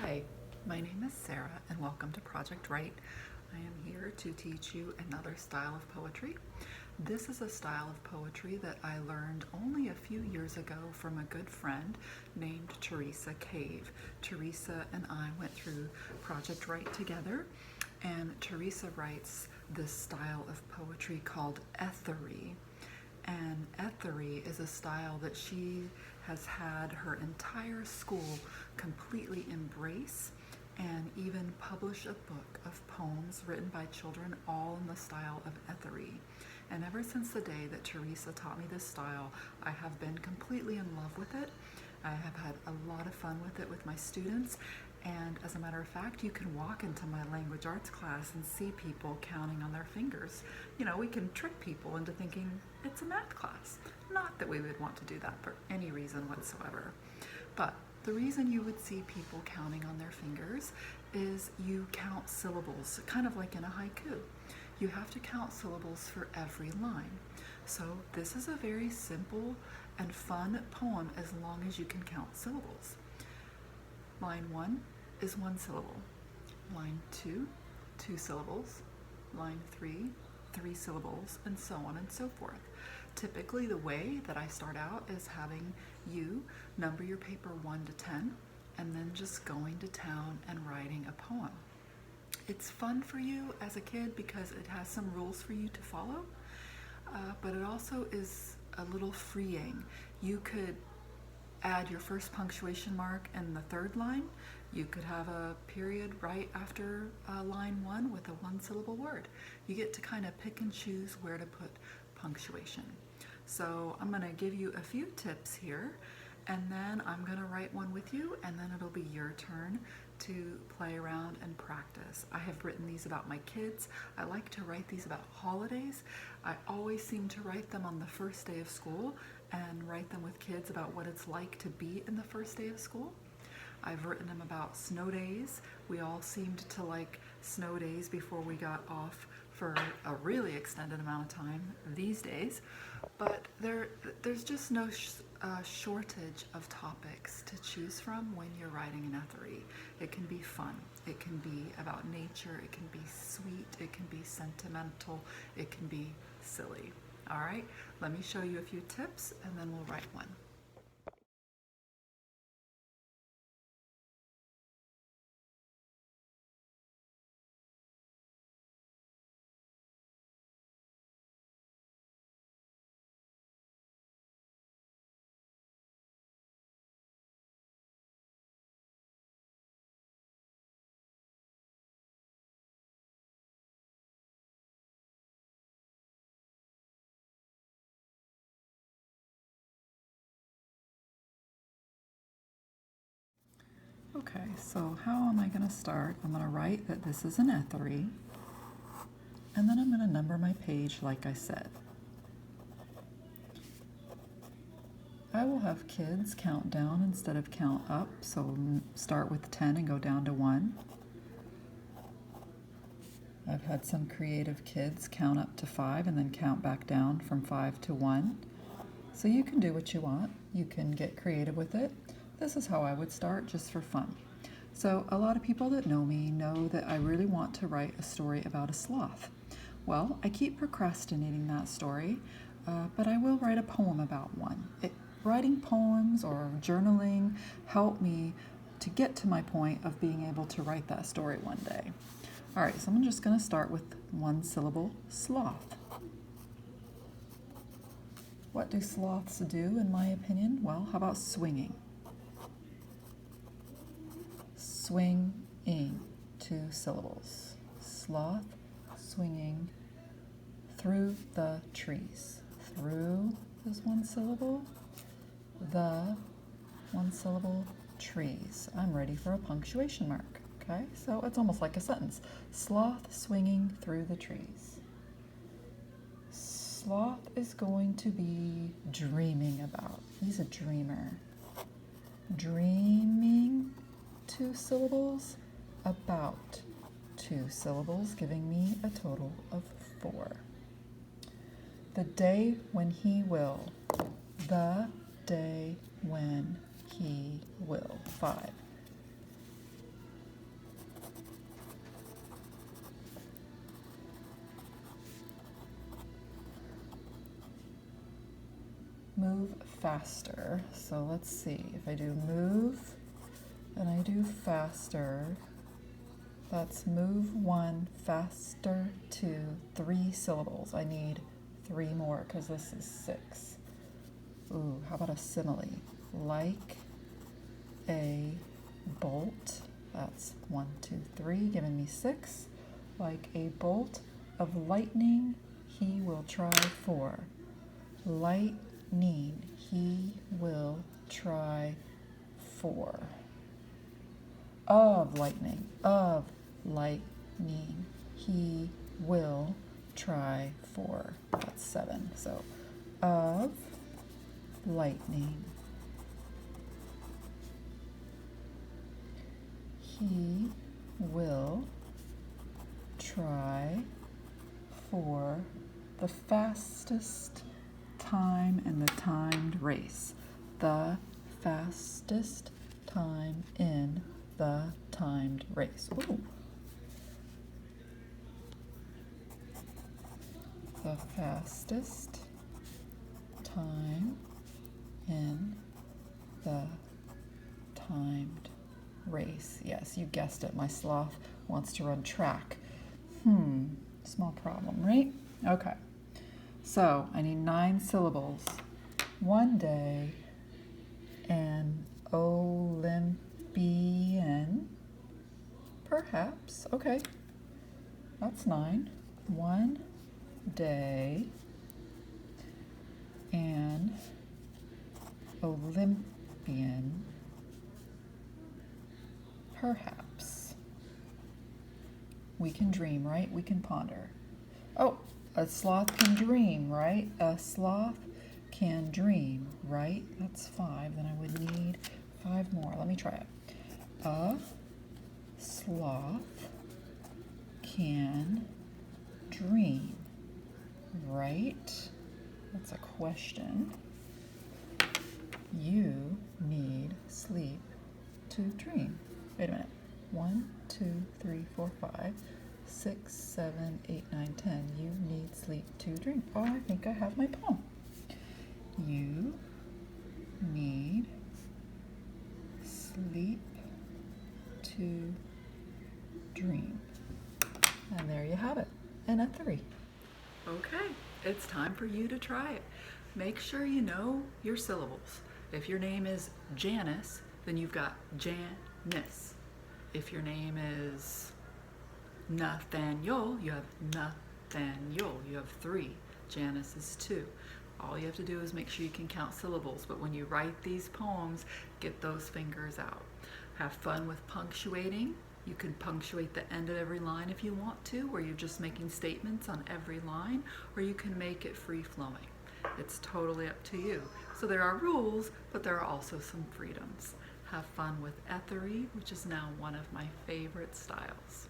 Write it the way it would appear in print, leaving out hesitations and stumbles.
Hi, my name is Sarah and welcome to Project Write. I am here to teach you another style of poetry. This is a style of poetry that I learned only a few years ago from a good friend named Teresa Cave. Teresa and I went through Project Write together, and Teresa writes this style of poetry called Etheree. And Etheree is a style that she has had her entire school completely embrace and even publish a book of poems written by children all in the style of Etheree. And ever since the day that Teresa taught me this style, I have been completely in love with it. I have had a lot of fun with it with my students, and as a matter of fact, you can walk into my language arts class and see people counting on their fingers. You know, we can trick people into thinking it's a math class. Not that we would want to do that for any reason whatsoever. But the reason you would see people counting on their fingers is you count syllables, kind of like in a haiku. You have to count syllables for every line. So this is a very simple and fun poem as long as you can count syllables. Line 1 is 1 syllable. Line 2, 2 syllables. Line 3, 3 syllables, and so on and so forth. Typically, the way that I start out is having you number your paper 1 to 10, and then just going to town and writing a poem. It's fun for you as a kid because it has some rules for you to follow, but it also is a little freeing. You could add your first punctuation mark in the third line. You could have a period right after line 1 with a 1-syllable word. You get to kind of pick and choose where to put punctuation. So I'm going to give you a few tips here, and then I'm going to write one with you, and then it'll be your turn to play around and practice. I have written these about my kids. I like to write these about holidays. I always seem to write them on the first day of school and write them with kids about what it's like to be in the first day of school. I've written them about snow days. We all seemed to like snow days before we got off for a really extended amount of time these days, but there's just no shortage of topics to choose from when you're writing an Etheree. It can be fun, it can be about nature, it can be sweet, it can be sentimental, it can be silly. All right, let me show you a few tips and then we'll write one. Okay, so how am I going to start? I'm going to write that this is an Etheree, and then I'm going to number my page like I said. I will have kids count down instead of count up, so start with 10 and go down to 1. I've had some creative kids count up to 5 and then count back down from 5 to 1. So you can do what you want. You can get creative with it. This is how I would start, just for fun. So a lot of people that know me know that I really want to write a story about a sloth. Well, I keep procrastinating that story, but I will write a poem about one. Writing poems or journaling help me to get to my point of being able to write that story one day. All right, so I'm just going to start with 1-syllable sloth. What do sloths do, in my opinion? Well, how about swinging? Swinging, 2 syllables. Sloth swinging through the trees. Through is 1 syllable. The 1-syllable trees. I'm ready for a punctuation mark. Okay, so it's almost like a sentence. Sloth swinging through the trees. Sloth is going to be dreaming about. He's a dreamer. Dreaming, 2 syllables. About, 2 syllables, giving me a total of 4. The day when he will. The day when he will. 5. move faster. So let's see, if I do move and I do faster, that's move 1, faster 2, 3 syllables. I need 3 more because this is 6. Ooh, how about a simile? Like a bolt. That's 1, 2, 3, giving me 6. Like a bolt of lightning, he will try 4. Lightning, he will try 4. Of lightning, he will try 4. That's 7. So, of lightning, he will try for the fastest time in the timed race. The fastest time in the timed race. Ooh. The fastest time in the timed race. Yes, you guessed it. My sloth wants to run track. Small problem, right? Okay. So I need 9 syllables. One day, an Olympian, perhaps. Okay. That's 9. One day, an Olympian, perhaps. We can dream, right? We can ponder. Oh, a sloth can dream, right? A sloth can dream, right? That's 5. Then I would need 5 more. Let me try it. A sloth can dream, right? That's a question. You need sleep to dream. Wait a minute. 1, 2, 3, 4, 5, 6, 7, 8, 9, 10. You need sleep to dream. Oh, I think I have my poem. You need sleep to dream. And there you have it, an Etheree. Okay, it's time for you to try it. Make sure you know your syllables. If your name is Janice, then you've got Janice. If your name is Nathaniel, you have Nathaniel. You have 3. Janice is 2. All you have to do is make sure you can count syllables, but when you write these poems, get those fingers out. Have fun with punctuating. You can punctuate the end of every line if you want to, where you're just making statements on every line, or you can make it free-flowing. It's totally up to you. So there are rules, but there are also some freedoms. Have fun with Etheree, which is now one of my favorite styles.